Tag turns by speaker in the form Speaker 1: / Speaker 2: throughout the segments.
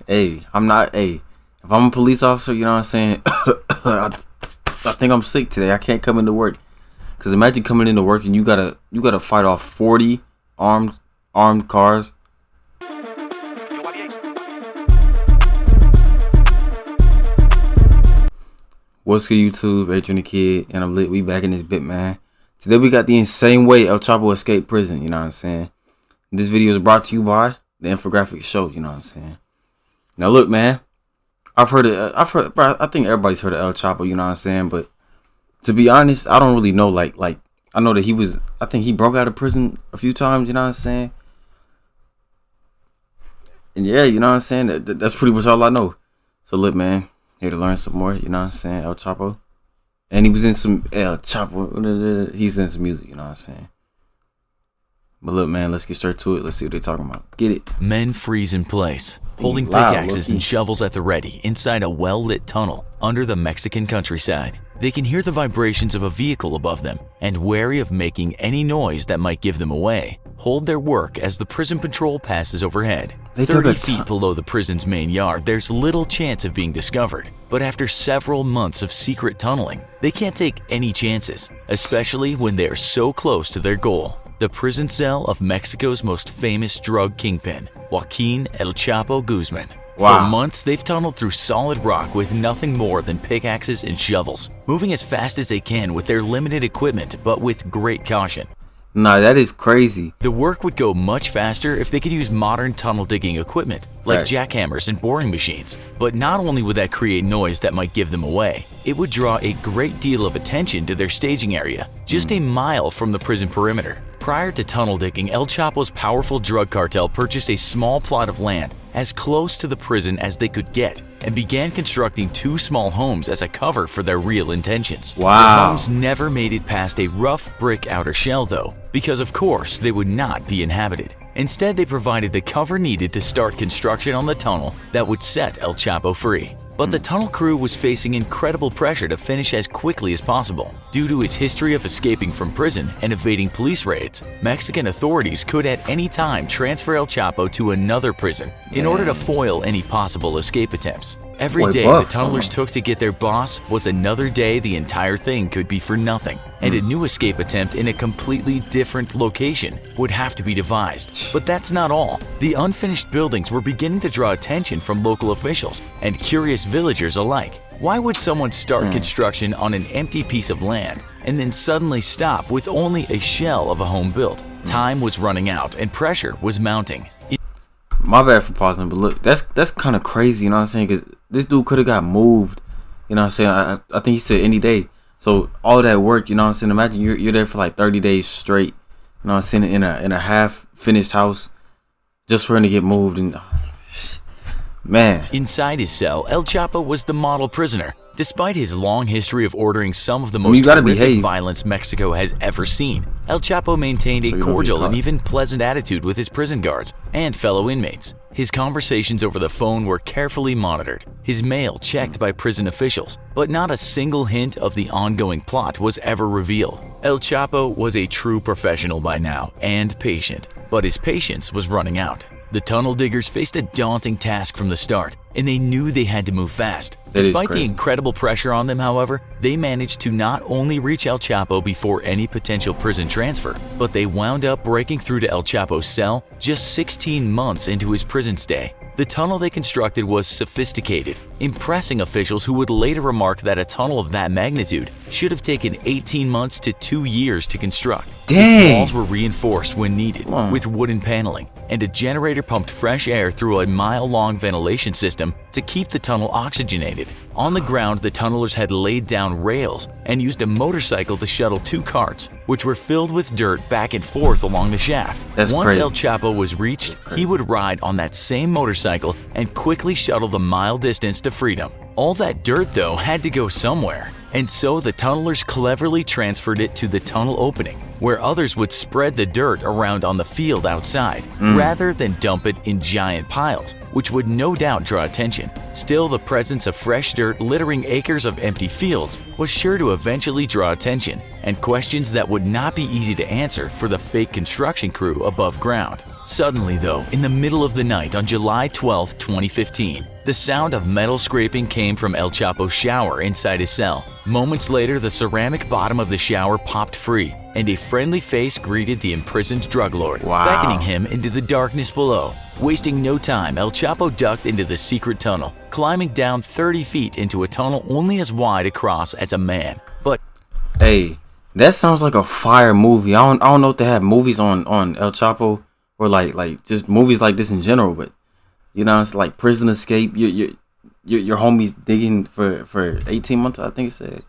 Speaker 1: Hey, I'm not. Hey, if I'm a police officer, you know what I'm saying. I think I'm sick today. I can't come into work. Cause imagine coming into work and you gotta fight off 40 armed cars. What's good, YouTube? Adrian the Kid, and I'm lit. We back in this bit, man. Today we got the insane way El Chapo escaped prison. You know what I'm saying? This video is brought to you by the Infographic Show. You know what I'm saying? Now look, man. I've heard. Bro, I think everybody's heard of El Chapo. You know what I'm saying? But to be honest, I don't really know. Like I know that he was. I think he broke out of prison a few times. You know what I'm saying? And yeah, you know what I'm saying. That's pretty much all I know. So look, man. Here to learn some more, you know what I'm saying, El Chapo. And he was in some, El Chapo, he's in some music, you know what I'm saying. But look, man, let's get straight to it. Let's see what they're talking about. Get it.
Speaker 2: Men freeze in place, holding pickaxes and shovels at the ready inside a well-lit tunnel under the Mexican countryside. They can hear the vibrations of a vehicle above them and, wary of making any noise that might give them away, hold their work as the prison patrol passes overhead. 30 feet below the prison's main yard, there's little chance of being discovered. But after several months of secret tunneling, they can't take any chances, especially when they are so close to their goal. The prison cell of Mexico's most famous drug kingpin, Joaquin El Chapo Guzman.
Speaker 1: Wow.
Speaker 2: For months, they've tunneled through solid rock with nothing more than pickaxes and shovels, moving as fast as they can with their limited equipment, but with great caution.
Speaker 1: Nah, that is crazy.
Speaker 2: The work would go much faster if they could use modern tunnel digging equipment, like jackhammers and boring machines. But not only would that create noise that might give them away, it would draw a great deal of attention to their staging area, just a mile from the prison perimeter. Prior to tunnel digging, El Chapo's powerful drug cartel purchased a small plot of land as close to the prison as they could get and began constructing 2 small homes as a cover for their real intentions.
Speaker 1: Wow.
Speaker 2: The homes never made it past a rough brick outer shell though, because of course they would not be inhabited. Instead, they provided the cover needed to start construction on the tunnel that would set El Chapo free. But the tunnel crew was facing incredible pressure to finish as quickly as possible. Due to his history of escaping from prison and evading police raids, Mexican authorities could at any time transfer El Chapo to another prison in order to foil any possible escape attempts. Every day the tunnelers took to get their boss was another day the entire thing could be for nothing, and a new escape attempt in a completely different location would have to be devised. But that's not all. The unfinished buildings were beginning to draw attention from local officials and curious villagers alike. Why would someone start construction on an empty piece of land and then suddenly stop with only a shell of a home built? Time was running out and pressure was mounting.
Speaker 1: My bad for pausing, but look, that's kind of crazy, you know what I'm saying? Because this dude could have got moved, you know what I'm saying? I think he said any day. So all that work, you know what I'm saying? Imagine you're there for like 30 days straight, you know what I'm saying? In a half finished house, just for him to get moved, and man.
Speaker 2: Inside his cell, El Chapo was the model prisoner. Despite his long history of ordering some of the most horrific violence Mexico has ever seen, El Chapo maintained a cordial and even pleasant attitude with his prison guards and fellow inmates. His conversations over the phone were carefully monitored, his mail checked by prison officials, but not a single hint of the ongoing plot was ever revealed. El Chapo was a true professional by now and patient, but his patience was running out. The tunnel diggers faced a daunting task from the start, and they knew they had to move fast. Despite the incredible pressure on them, however, they managed to not only reach El Chapo before any potential prison transfer, but they wound up breaking through to El Chapo's cell just 16 months into his prison stay. The tunnel they constructed was sophisticated, impressing officials who would later remark that a tunnel of that magnitude should have taken 18 months to 2 years to construct. Its walls were reinforced when needed with wooden paneling, and a generator pumped fresh air through a mile-long ventilation system to keep the tunnel oxygenated. On the ground, the tunnelers had laid down rails and used a motorcycle to shuttle 2 carts, which were filled with dirt back and forth along the shaft. Once El Chapo was reached, he would ride on that same motorcycle and quickly shuttle the mile distance to freedom. All that dirt, though, had to go somewhere, and so the tunnelers cleverly transferred it to the tunnel opening, where others would spread the dirt around on the field outside, rather than dump it in giant piles, which would no doubt draw attention. Still, the presence of fresh dirt littering acres of empty fields was sure to eventually draw attention, and questions that would not be easy to answer for the fake construction crew above ground. Suddenly though, in the middle of the night on July 12, 2015, the sound of metal scraping came from El Chapo's shower inside his cell. Moments later, the ceramic bottom of the shower popped free, and a friendly face greeted the imprisoned drug lord, beckoning him into the darkness below. Wasting no time, El Chapo ducked into the secret tunnel, climbing down 30 feet into a tunnel only as wide across as a man. But
Speaker 1: hey, that sounds like a fire movie. I don't know if they have movies on El Chapo or like just movies like this in general, but you know, it's like prison escape. Your homies digging for 18 months, I think it said.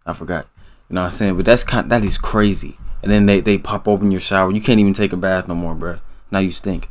Speaker 1: I forgot. You know what I'm saying? But that is crazy. And then they pop open your shower. You can't even take a bath no more, bro. Now you stink.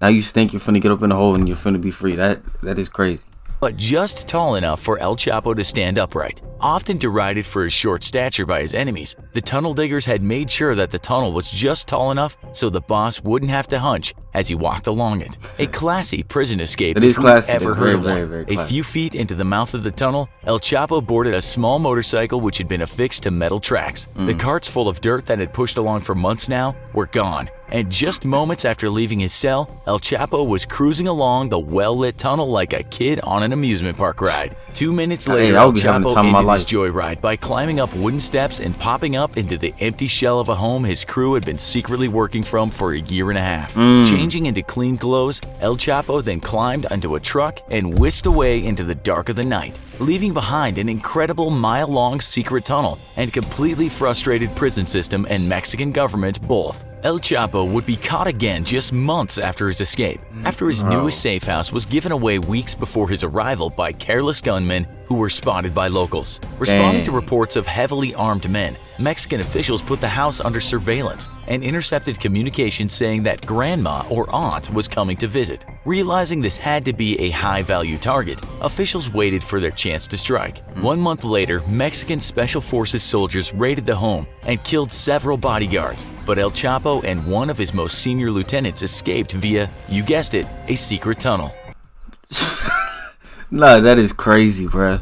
Speaker 1: Now you stink. You're finna get up in the hole and you're finna be free. That is crazy.
Speaker 2: But just tall enough for El Chapo to stand upright. Often derided for his short stature by his enemies, the tunnel diggers had made sure that the tunnel was just tall enough so the boss wouldn't have to hunch as he walked along it. A classy prison escape if we've ever heard of one.
Speaker 1: Very
Speaker 2: a few feet into the mouth of the tunnel, El Chapo boarded a small motorcycle which had been affixed to metal tracks. The carts full of dirt that had pushed along for months now were gone. And just moments after leaving his cell, El Chapo was cruising along the well-lit tunnel like a kid on an amusement park ride. 2 minutes later, El Chapo ended his joyride by climbing up wooden steps and popping up into the empty shell of a home his crew had been secretly working from for a year and a half. Changing into clean clothes, El Chapo then climbed onto a truck and whisked away into the dark of the night, leaving behind an incredible mile-long secret tunnel and completely frustrated prison system and Mexican government both. El Chapo would be caught again just months after his escape, after his newest safe house was given away weeks before his arrival by careless gunmen who were spotted by locals. Responding to reports of heavily armed men, Mexican officials put the house under surveillance and intercepted communications saying that grandma or aunt was coming to visit. Realizing this had to be a high-value target, officials waited for their chance to strike. 1 month later, Mexican Special Forces soldiers raided the home and killed several bodyguards, but El Chapo and one of his most senior lieutenants escaped via, you guessed it, a secret tunnel.
Speaker 1: Nah, that is crazy, bruh.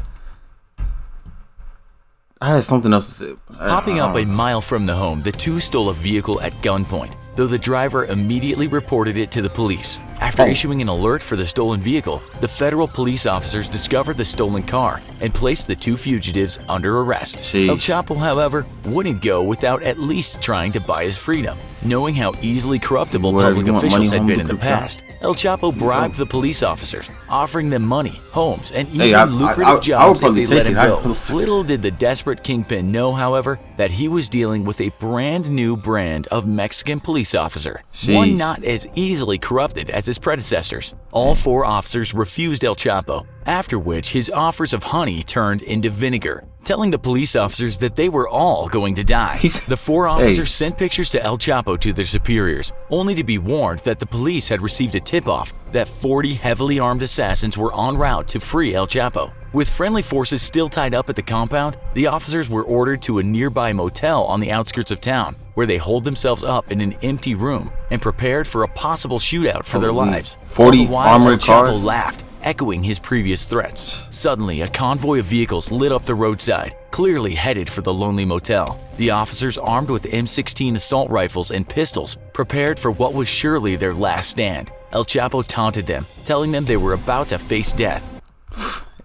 Speaker 1: I had something else to say.
Speaker 2: Popping up a mile from the home, the two stole a vehicle at gunpoint, though the driver immediately reported it to the police. After issuing an alert for the stolen vehicle, the federal police officers discovered the stolen car and placed the two fugitives under arrest.
Speaker 1: Jeez.
Speaker 2: El Chapo, however, wouldn't go without at least trying to buy his freedom. Knowing how easily corruptible public officials had been in the past, El Chapo bribed the police officers, offering them money, homes, and even lucrative jobs if they let him go. Little did the desperate kingpin know, however, that he was dealing with a brand new brand of Mexican police officer, one not as easily corrupted as his predecessors. All four officers refused El Chapo, after which his offers of honey turned into vinegar, telling the police officers that they were all going to die. The four officers sent pictures to El Chapo to their superiors, only to be warned that the police had received a tip-off that 40 heavily armed assassins were en route to free El Chapo. With friendly forces still tied up at the compound, the officers were ordered to a nearby motel on the outskirts of town, where they holed themselves up in an empty room and prepared for a possible shootout for their lives.
Speaker 1: 40 armored cars?
Speaker 2: Chapo laughed, echoing his previous threats. Suddenly, a convoy of vehicles lit up the roadside, clearly headed for the lonely motel. The officers, armed with M16 assault rifles and pistols, prepared for what was surely their last stand. El Chapo taunted them, telling them they were about to face death.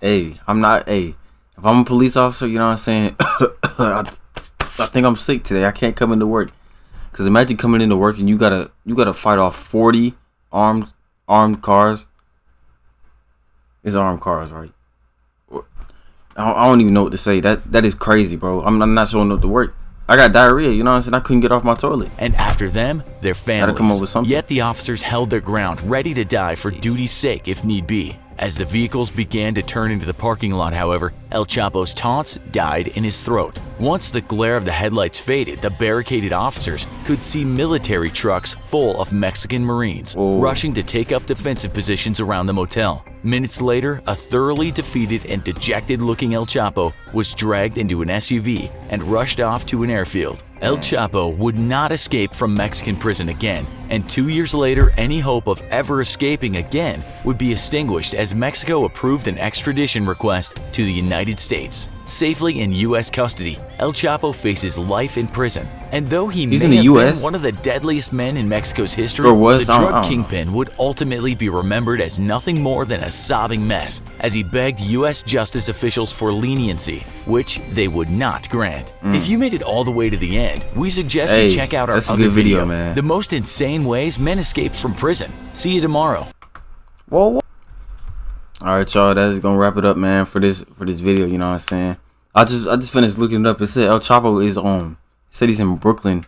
Speaker 1: If I'm a police officer, you know what I'm saying? I think I'm sick today. I can't come into work. Cause imagine coming into work and you gotta fight off 40 armed cars. It's armed cars, right? I don't even know what to say. That is crazy, bro. I'm not showing up to work. I got diarrhea, you know what I'm saying? I couldn't get off my toilet.
Speaker 2: And after them, their families.
Speaker 1: Gotta come up with something.
Speaker 2: Yet the officers held their ground, ready to die for duty's sake if need be. As the vehicles began to turn into the parking lot, however, El Chapo's taunts died in his throat. Once the glare of the headlights faded, the barricaded officers could see military trucks full of Mexican Marines rushing to take up defensive positions around the motel. Minutes later, a thoroughly defeated and dejected-looking El Chapo was dragged into an SUV and rushed off to an airfield. El Chapo would not escape from Mexican prison again, and 2 years later, any hope of ever escaping again would be extinguished as Mexico approved an extradition request to the United States. Safely in U.S. custody, El Chapo faces life in prison, and though he may have been one of the deadliest men in Mexico's history, the drug kingpin would ultimately be remembered as nothing more than a sobbing mess as he begged U.S. justice officials for leniency, which they would not grant. If you made it all the way to the end, we suggest you check out our other video,
Speaker 1: man.
Speaker 2: The Most Insane Ways Men Escaped from Prison. See you tomorrow.
Speaker 1: Whoa. Alright, y'all, that's gonna wrap it up, man, for this video, you know what I'm saying? I just finished looking it up. It said El Chapo is it said he's in Brooklyn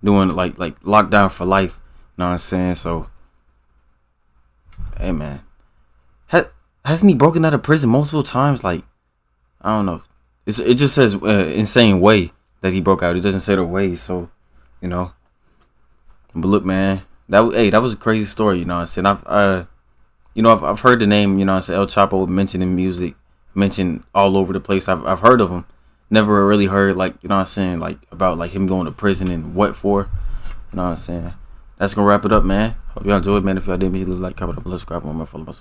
Speaker 1: doing like lockdown for life, you know what I'm saying? So hey, man, hasn't he broken out of prison multiple times? Like, I don't know, it just says insane way that he broke out. It doesn't say the way, so you know. But look, man, that was a crazy story, you know what I'm saying? I've heard the name, you know what I'm saying, El Chapo mentioned in music, mentioned all over the place. I've heard of him. Never really heard, like, you know what I'm saying, like about like him going to prison and what for. You know what I'm saying? That's gonna wrap it up, man. Hope y'all enjoyed, man. If y'all did, leave a like, comment, subscribe, and follow my